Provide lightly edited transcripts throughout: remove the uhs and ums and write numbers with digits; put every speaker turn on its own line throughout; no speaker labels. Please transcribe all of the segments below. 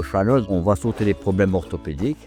aux Shriners, on voit surtout les problèmes orthopédiques,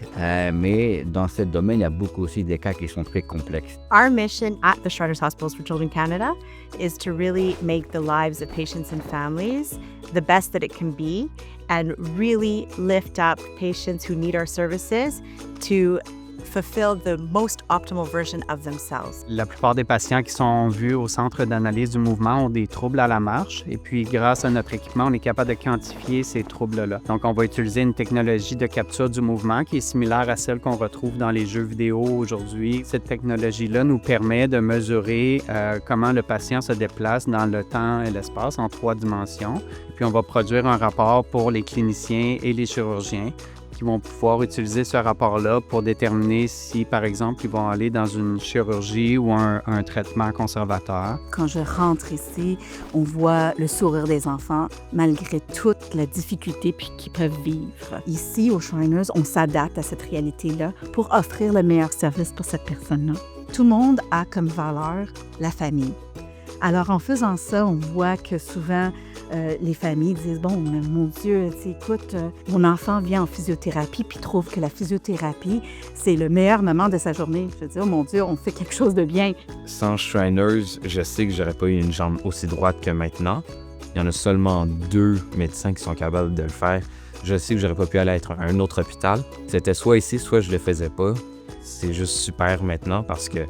mais dans ce domaine, il y a beaucoup aussi des cas qui sont très complexes.
Our mission at the Shriners Hospitals for Children Canada is to really make the lives of patients and families the best that it can be and really lift up patients who need our services to fulfill the most optimal version of themselves.
La plupart des patients qui sont vus au centre d'analyse du mouvement ont des troubles à la marche et puis grâce à notre équipement, on est capable de quantifier ces troubles-là. Donc, on va utiliser une technologie de capture du mouvement qui est similaire à celle qu'on retrouve dans les jeux vidéo aujourd'hui. Cette technologie-là nous permet de mesurer comment le patient se déplace dans le temps et l'espace en 3 dimensions. Et puis, on va produire un rapport pour les cliniciens et les chirurgiens qui vont pouvoir utiliser ce rapport-là pour déterminer si, par exemple, ils vont aller dans une chirurgie ou un traitement conservateur.
Quand je rentre ici, on voit le sourire des enfants malgré toute la difficulté qu'ils peuvent vivre. Ici, aux Shriners, on s'adapte à cette réalité-là pour offrir le meilleur service pour cette personne-là. Tout le monde a comme valeur la famille. Alors, en faisant ça, on voit que souvent, les familles disent « Bon, mon Dieu, écoute, mon enfant vient en physiothérapie puis trouve que la physiothérapie, c'est le meilleur moment de sa journée. » Je veux dire « Oh mon Dieu, on fait quelque chose de bien. »
Sans Shriners, je sais que j'aurais pas eu une jambe aussi droite que maintenant. Il y en a seulement 2 médecins qui sont capables de le faire. Je sais que j'aurais pas pu aller à un autre hôpital. C'était soit ici, soit je le faisais pas. C'est juste super maintenant parce que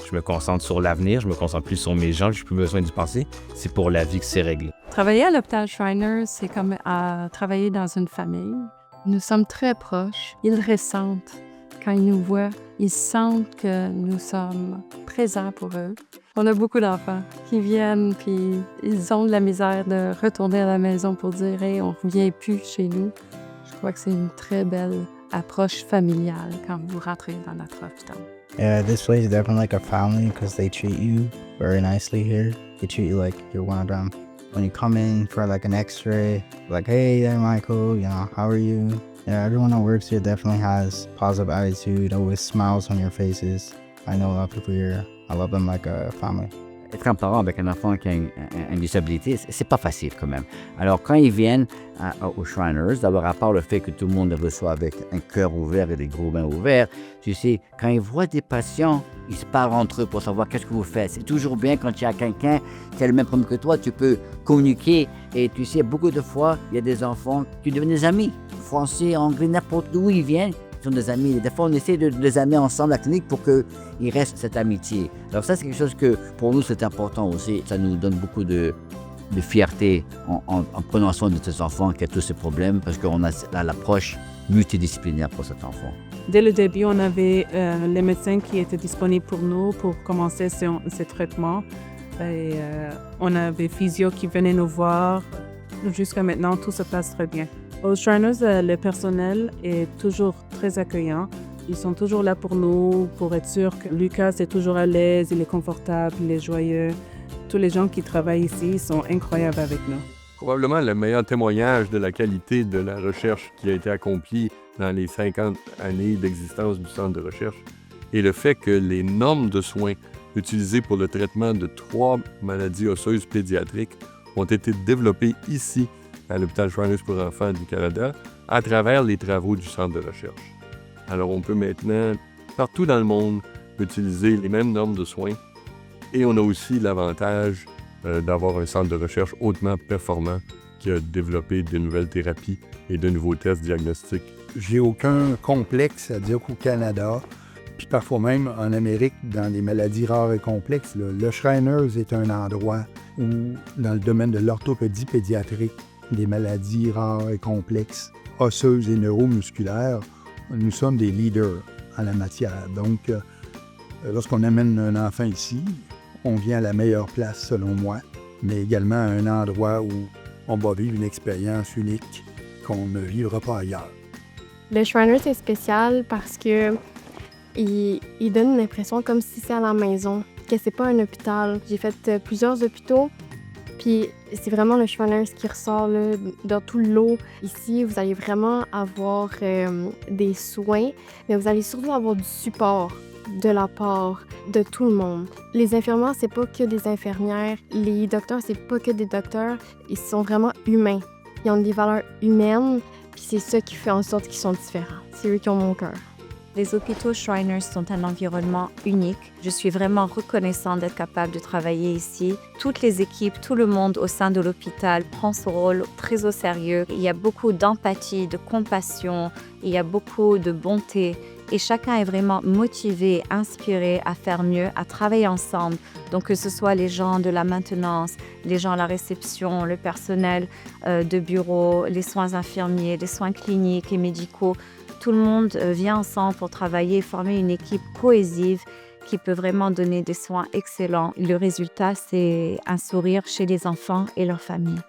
je me concentre sur l'avenir, je me concentre plus sur mes gens, j'ai plus besoin d'y penser. C'est pour la vie que c'est réglé.
Travailler à l'hôpital Shriners, c'est comme à travailler dans une famille. Nous sommes très proches. Ils ressentent quand ils nous voient. Ils sentent que nous sommes présents pour eux. On a beaucoup d'enfants qui viennent, puis ils ont de la misère de retourner à la maison pour dire « Hey, on ne revient plus chez nous ». Je crois que c'est une très belle approche familiale quand vous rentrez dans notre hôpital.
Yeah, this place is definitely like a family because they treat you very nicely here. They treat you like you're one of them. When you come in for like an x-ray, like, hey there, Michael, how are you? Yeah, everyone that works here definitely has positive attitude, always smiles on your faces. I know a lot of people here, I love them like a family.
Être un parent avec un enfant qui a une disabilité, c'est pas facile quand même. Alors, quand ils viennent aux Shriners, d'abord, à part le fait que tout le monde les reçoit avec un cœur ouvert et des gros mains ouverts, tu sais, quand ils voient des patients, ils se parlent entre eux pour savoir qu'est-ce que vous faites. C'est toujours bien quand il y a quelqu'un qui a le même problème que toi, tu peux communiquer. Et tu sais, beaucoup de fois, il y a des enfants qui deviennent des amis. Français, anglais, n'importe où ils viennent. Sont des amis. Des fois, on essaie de les amener ensemble à la clinique pour qu'il reste cette amitié. Alors ça, c'est quelque chose que, pour nous, c'est important aussi. Ça nous donne beaucoup de fierté en prenant soin de ces enfants qui ont tous ces problèmes parce qu'on a l'approche multidisciplinaire pour cet enfant.
Dès le début, on avait les médecins qui étaient disponibles pour nous pour commencer ces traitements. Et, on avait physio qui venait nous voir. Jusqu'à maintenant, tout se passe très bien. Aux Shriners, le personnel est toujours très accueillant. Ils sont toujours là pour nous, pour être sûr que Lucas est toujours à l'aise, il est confortable, il est joyeux. Tous les gens qui travaillent ici sont incroyables avec nous.
Probablement le meilleur témoignage de la qualité de la recherche qui a été accomplie dans les 50 années d'existence du centre de recherche est le fait que les normes de soins utilisées pour le traitement de 3 maladies osseuses pédiatriques ont été développées ici, à l'hôpital Shriners pour enfants du Canada, à travers les travaux du centre de recherche. Alors, on peut maintenant, partout dans le monde, utiliser les mêmes normes de soins et on a aussi l'avantage d'avoir un centre de recherche hautement performant qui a développé de nouvelles thérapies et de nouveaux tests diagnostiques.
J'ai aucun complexe à dire qu'au Canada, puis parfois même en Amérique, dans les maladies rares et complexes, le Shriners est un endroit où, dans le domaine de l'orthopédie pédiatrique, des maladies rares et complexes, osseuses et neuromusculaires, nous sommes des leaders en la matière. Donc, lorsqu'on amène un enfant ici, on vient à la meilleure place selon moi, mais également à un endroit où on va vivre une expérience unique qu'on ne vivra pas ailleurs.
Le Shriners est spécial parce que il donne une impression comme si c'est à la maison, que c'est pas un hôpital. J'ai fait plusieurs hôpitaux. Puis c'est vraiment le Shriners qui ressort là, dans tout l'eau. Ici, vous allez vraiment avoir des soins, mais vous allez surtout avoir du support de la part de tout le monde. Les infirmières, c'est pas que des infirmières. Les docteurs, c'est pas que des docteurs. Ils sont vraiment humains. Ils ont des valeurs humaines. Puis c'est ça qui fait en sorte qu'ils sont différents. C'est eux qui ont mon cœur.
Les hôpitaux Shriners sont un environnement unique. Je suis vraiment reconnaissante d'être capable de travailler ici. Toutes les équipes, tout le monde au sein de l'hôpital prend ce rôle très au sérieux. Il y a beaucoup d'empathie, de compassion, il y a beaucoup de bonté. Et chacun est vraiment motivé, inspiré à faire mieux, à travailler ensemble. Donc que ce soit les gens de la maintenance, les gens à la réception, le personnel de bureau, les soins infirmiers, les soins cliniques et médicaux, tout le monde vient ensemble pour travailler et former une équipe cohésive qui peut vraiment donner des soins excellents. Le résultat, c'est un sourire chez les enfants et leurs familles.